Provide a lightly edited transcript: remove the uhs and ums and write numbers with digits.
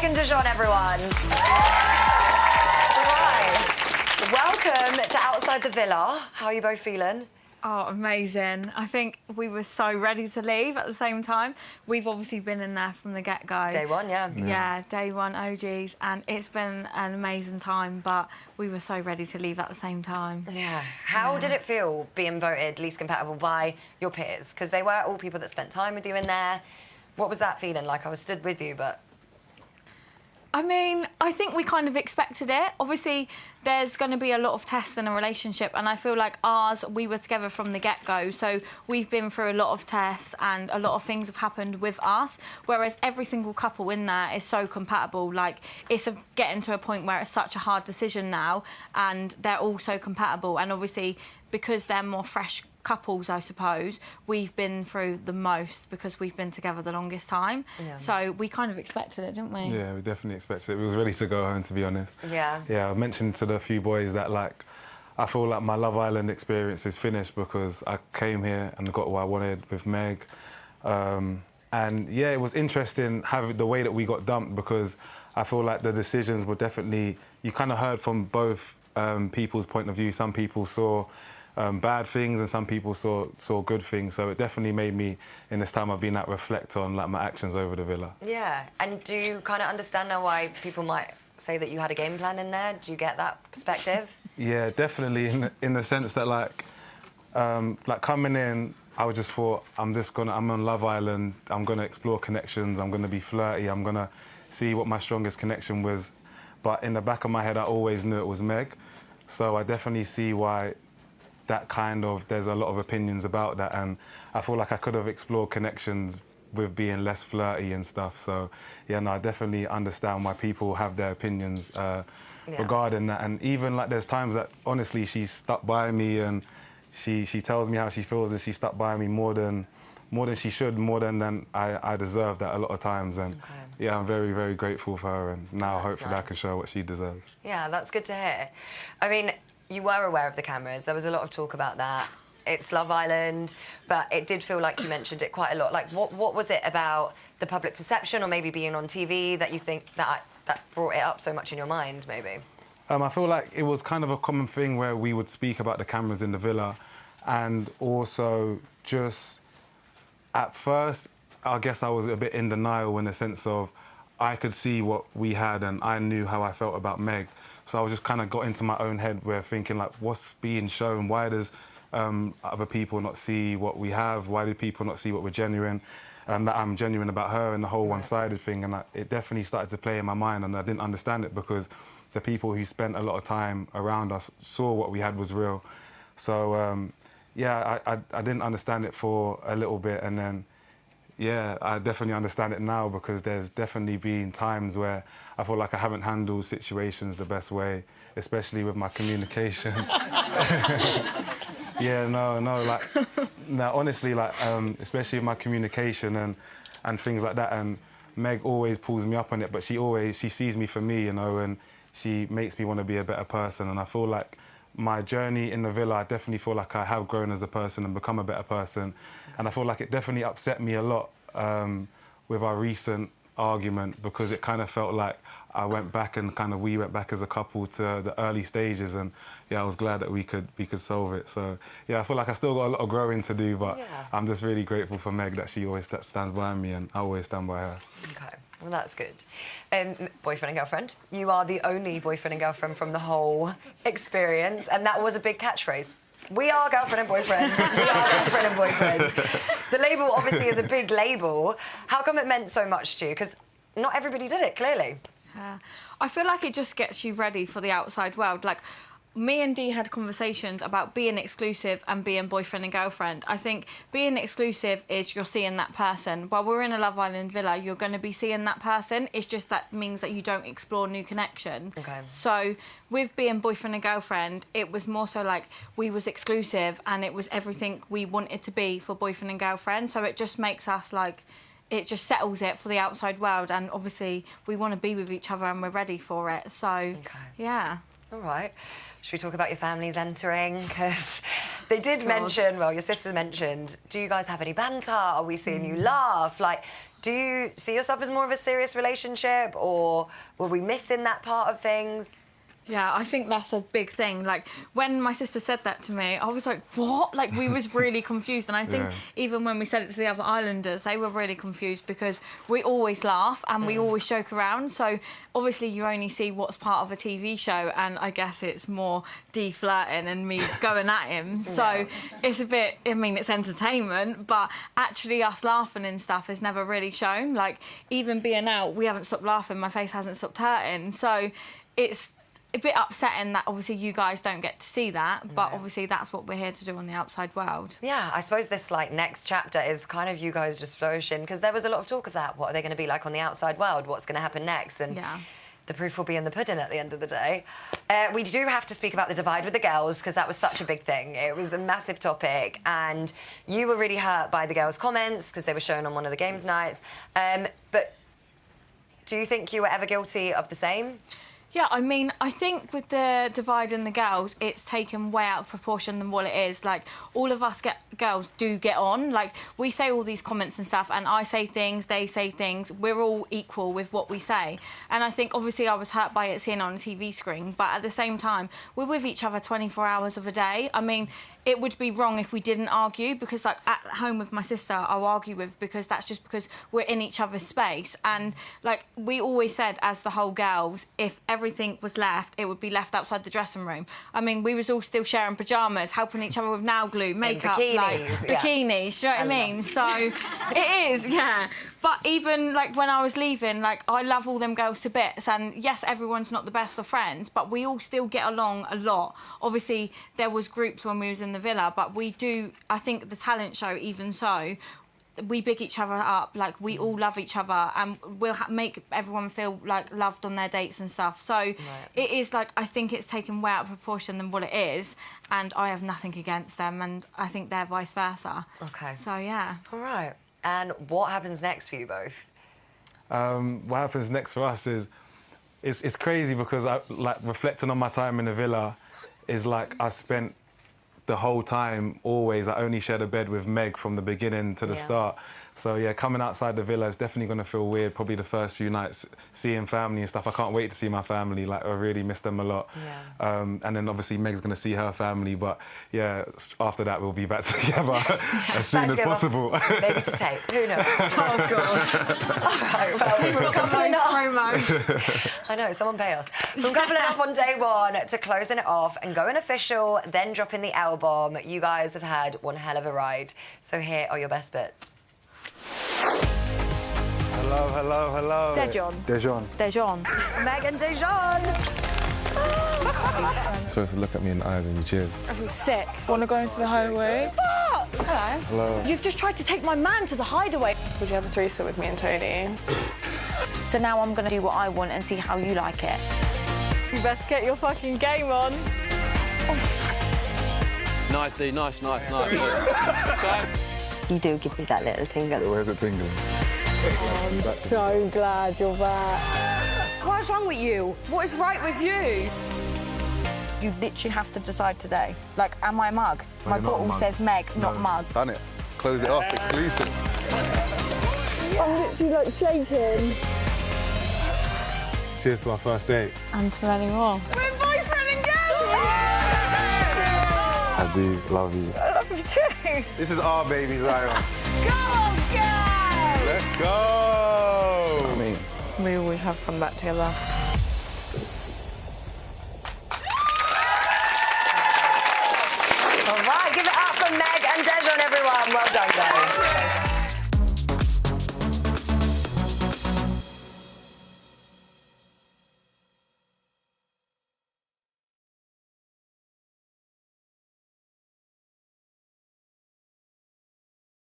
Meg and Dejon, everyone. Right. Welcome to Outside the Villa. How are you both feeling? Oh, amazing. I think we were so ready to leave at the same time. We've obviously been in there from the get-go. Day one, yeah. Yeah, day one, OGs, and it's been an amazing time, but we were so ready to leave at the same time. Yeah. How did it feel being voted least compatible by your peers? Because they were all people that spent time with you in there. What was that feeling like? I was stood with you, but... I mean, I think we kind of expected it. Obviously, there's going to be a lot of tests in a relationship, and I feel like ours, we were together from the get-go, so we've been through a lot of tests and a lot of things have happened with us, whereas every single couple in there is so compatible. Like, it's getting to a point where it's such a hard decision now, and they're all so compatible, and obviously, because they're more fresh couples, I suppose, we've been through the most because we've been together the longest time. Yeah. So we kind of expected it, didn't we? Yeah, we definitely expected it. We was ready to go home, to be honest. Yeah. Yeah, I mentioned to the few boys that, like, I feel like my Love Island experience is finished because I came here and got what I wanted with Meg. And, yeah, it was interesting having the way that we got dumped because I feel like the decisions were definitely... You kind of heard from both people's point of view. Some people saw bad things and some people saw good things. So it definitely made me, in this time I've been at, reflect on like my actions over the villa. Yeah, and do you kind of understand now why people might say that you had a game plan in there? Do you get that perspective? Yeah, definitely, in the sense that like coming in, I just thought, I'm on Love Island, I'm gonna explore connections, I'm gonna be flirty, I'm gonna see what my strongest connection was. But in the back of my head, I always knew it was Meg. So I definitely see why that kind of, there's a lot of opinions about that, and I feel like I could have explored connections with being less flirty and stuff. So yeah, no, I definitely understand why people have their opinions regarding that. And even like there's times that honestly she stuck by me and she tells me how she feels, and she stuck by me more than she should, more than I deserve that a lot of times. And yeah, I'm very, very grateful for her, and now hopefully I can show her what she deserves. Yeah, that's good to hear. I mean, you were aware of the cameras. There was a lot of talk about that. It's Love Island, but it did feel like you mentioned it quite a lot. Like, what was it about the public perception or maybe being on TV that you think that brought it up so much in your mind, maybe? I feel like it was kind of a common thing where we would speak about the cameras in the villa, and also just, at first, I guess I was a bit in denial in the sense of I could see what we had and I knew how I felt about Meg. So I just kind of got into my own head where thinking, like, what's being shown? Why does other people not see what we have? Why do people not see what we're genuine? And that I'm genuine about her and the whole one-sided thing. And it definitely started to play in my mind, and I didn't understand it because the people who spent a lot of time around us saw what we had was real. So, yeah, I didn't understand it for a little bit, and then, yeah, I definitely understand it now because there's definitely been times where I feel like I haven't handled situations the best way, especially with my communication. Yeah, no, honestly, like, especially with my communication and things like that, and Meg always pulls me up on it, but she sees me for me, you know, and she makes me want to be a better person, and I feel like my journey in the villa, I definitely feel like I have grown as a person and become a better person. And I feel like it definitely upset me a lot with our recent argument, because it kind of felt like I went back and we went back as a couple to the early stages, and yeah, I was glad that we could solve it. So yeah, I feel like I still got a lot of growing to do, but I'm just really grateful for Meg that she always stands by me, and I always stand by her. Okay. Well, that's good. Boyfriend and girlfriend. You are the only boyfriend and girlfriend from the whole experience, and that was a big catchphrase. We are girlfriend and boyfriend. We are girlfriend and boyfriend. The label obviously is a big label. How come it meant so much to you? Because not everybody did it, clearly. I feel like it just gets you ready for the outside world. Like, me and Dee had conversations about being exclusive and being boyfriend and girlfriend. I think being exclusive is you're seeing that person. While we're in a Love Island villa, you're going to be seeing that person. It's just that means that you don't explore new connection. Okay. So with being boyfriend and girlfriend, it was more so like we was exclusive and it was everything we wanted to be for boyfriend and girlfriend. So it just makes us like, it just settles it for the outside world. And obviously we want to be with each other and we're ready for it. So, yeah. All right. Should we talk about your families entering? Because they did mention, well, your sisters mentioned, do you guys have any banter? Are we seeing you laugh? Like, Do you see yourself as more of a serious relationship, or were we missing that part of things? Yeah, I think that's a big thing. Like, when my sister said that to me, I was like, what? Like, we was really confused. And I think even when we said it to the other islanders, they were really confused because we always laugh and we always joke around. So, obviously, you only see what's part of a TV show, and I guess it's more flirting and me going at him. So, it's a bit, I mean, it's entertainment, but actually us laughing and stuff is never really shown. Like, even being out, we haven't stopped laughing, my face hasn't stopped hurting. So, it's a bit upsetting that obviously you guys don't get to see that, but obviously that's what we're here to do on the outside world. Yeah, I suppose this like next chapter is kind of you guys just flourishing, because there was a lot of talk of that. What are they going to be like on the outside world? What's going to happen next? And the proof will be in the pudding at the end of the day. We do have to speak about the divide with the girls, because that was such a big thing. It was a massive topic, and you were really hurt by the girls' comments because they were shown on one of the games nights. But do you think you were ever guilty of the same? Yeah, I mean, I think with the divide in the girls, it's taken way out of proportion than what it is. Like, all of us girls do get on. Like, we say all these comments and stuff, and I say things, they say things. We're all equal with what we say. And I think, obviously, I was hurt by it seeing it on a TV screen, but at the same time, we're with each other 24 hours of a day. I mean, it would be wrong if we didn't argue, because, like, at home with my sister, I'll argue with, because that's just because we're in each other's space. And, like, we always said, as the whole girls, if everything was left, it would be left outside the dressing room. I mean, we was all still sharing pyjamas, helping each other with nail glue, makeup, bikinis, do you know what I mean? So, it is, yeah. But even, like, when I was leaving, like, I love all them girls to bits, and yes, everyone's not the best of friends, but we all still get along a lot. Obviously, there was groups when we was in the villa, but we do, I think the talent show, even so, we big each other up. Like, we all love each other, and we'll make everyone feel, like, loved on their dates and stuff. So it is, like, I think it's taken way out of proportion than what it is, and I have nothing against them, and I think they're vice versa. Okay. So, yeah. All right. And what happens next for you both? What happens next for us is, it's crazy, because like, reflecting on my time in the villa is like I spent the whole time always, I only shared a bed with Meg from the beginning to the start. So yeah, coming outside the villa is definitely going to feel weird, probably the first few nights, seeing family and stuff. I can't wait to see my family, like, I really miss them a lot. And then obviously Meg's going to see her family, but yeah, after that we'll be back together as soon as possible. Maybe to tape, who knows? Oh, God. All right, well, from coupling up... I know, someone pay us. From coupling up on day one to closing it off and going official, then dropping the album, you guys have had one hell of a ride. So here are your best bits. Hello, hello, hello. Dejon. Meg and Dejon. Supposed to look at me in the eyes and you cheers. I feel sick. Want to go into the hideaway? Hello. Hello. You've just tried to take my man to the hideaway. Would you have a threesome with me and Tony? So now I'm going to do what I want and see how you like it. You best get your fucking game on. Nice, D, nice. You do give me that little tingle. Where's it tingling? I'm so glad you're back. What's wrong with you? What is right with you? You literally have to decide today. Like, am I a mug? My bottle says Meg, not mug. Done it. Close it off, exclusive. I'm literally, like, shaking. Cheers to our first date. And to many more. We're boyfriend and girlfriend! I do love you. I love you too. This is our baby, Zion. Go on, girl! Let's go! I mean, we always have come back together. All right, give it up for Meg and Dejon, everyone. Well done, guys.